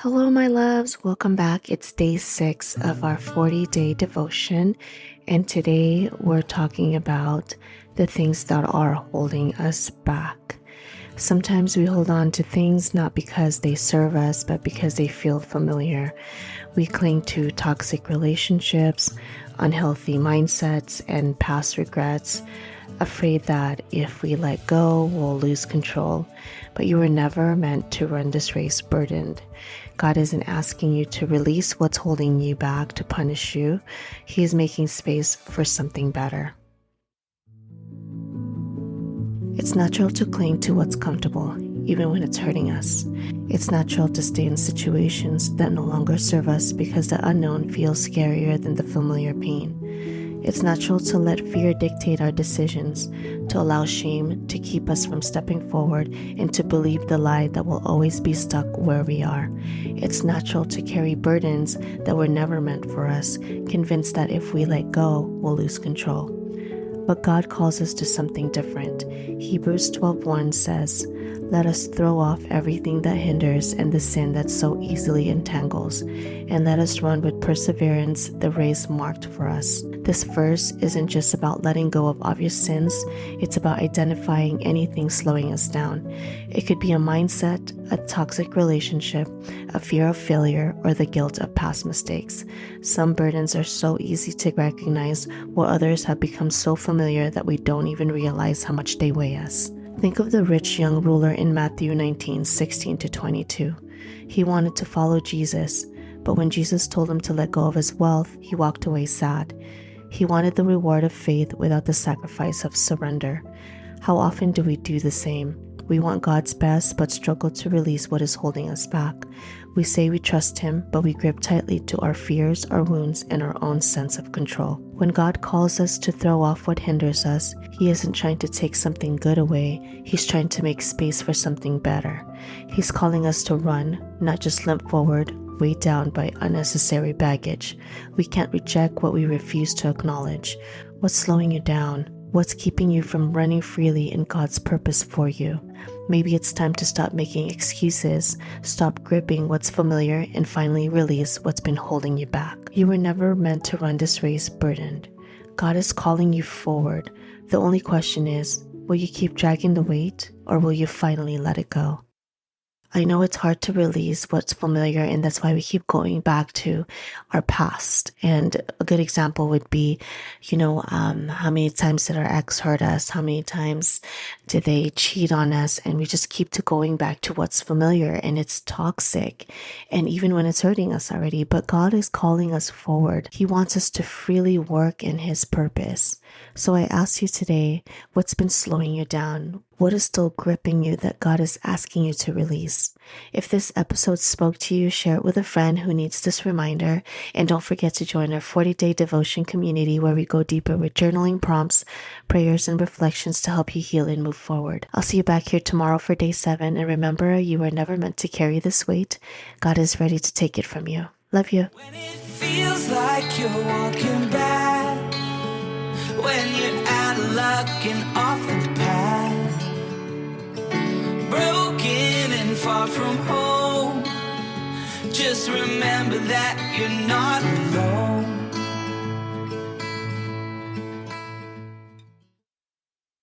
Hello, my loves. Welcome back. It's day 6 of our 40-day devotion. And today we're talking about the things that are holding us back. Sometimes we hold on to things not because they serve us, but because they feel familiar. We cling to toxic relationships, unhealthy mindsets, and past regrets, afraid that if we let go, we'll lose control. But you were never meant to run this race burdened. God isn't asking you to release what's holding you back to punish you. He is making space for something better. It's natural to cling to what's comfortable, even when it's hurting us. It's natural to stay in situations that no longer serve us because the unknown feels scarier than the familiar pain. It's natural to let fear dictate our decisions, to allow shame to keep us from stepping forward, and to believe the lie that we'll always be stuck where we are. It's natural to carry burdens that were never meant for us, convinced that if we let go, we'll lose control. But God calls us to something different. Hebrews 12:1 says, "Let us throw off everything that hinders and the sin that so easily entangles, and let us run with perseverance the race marked for us." This verse isn't just about letting go of obvious sins, it's about identifying anything slowing us down. It could be a mindset, a toxic relationship, a fear of failure, or the guilt of past mistakes. Some burdens are so easy to recognize, while others have become so familiar that we don't even realize how much they weigh us. Think of the rich young ruler in Matthew 19:16-22. He wanted to follow Jesus, but when Jesus told him to let go of his wealth, he walked away sad. He wanted the reward of faith without the sacrifice of surrender. How often do we do the same? We want God's best but struggle to release what is holding us back. We say we trust Him, but we grip tightly to our fears, our wounds, and our own sense of control. When God calls us to throw off what hinders us, He isn't trying to take something good away. He's trying to make space for something better. He's calling us to run, not just limp forward, weighed down by unnecessary baggage. We can't reject what we refuse to acknowledge. What's slowing you down? What's keeping you from running freely in God's purpose for you? Maybe it's time to stop making excuses, stop gripping what's familiar, and finally release what's been holding you back. You were never meant to run this race burdened. God is calling you forward. The only question is, will you keep dragging the weight, or will you finally let it go? I know it's hard to release what's familiar, and that's why we keep going back to our past. And a good example would be, how many times did our ex hurt us? How many times did they cheat on us? And we just keep to going back to what's familiar, and it's toxic. And even when it's hurting us already, but God is calling us forward. He wants us to freely work in His purpose. So I ask you today, what's been slowing you down? What is still gripping you that God is asking you to release? If this episode spoke to you, share it with a friend who needs this reminder. And don't forget to join our 40-day devotion community where we go deeper with journaling prompts, prayers, and reflections to help you heal and move forward. I'll see you back here tomorrow for day 7. And remember, you were never meant to carry this weight. God is ready to take it from you. Love you. When it feels like you're walking back, when you're out of luck and off the path, broken and far from home, just remember that you're not alone.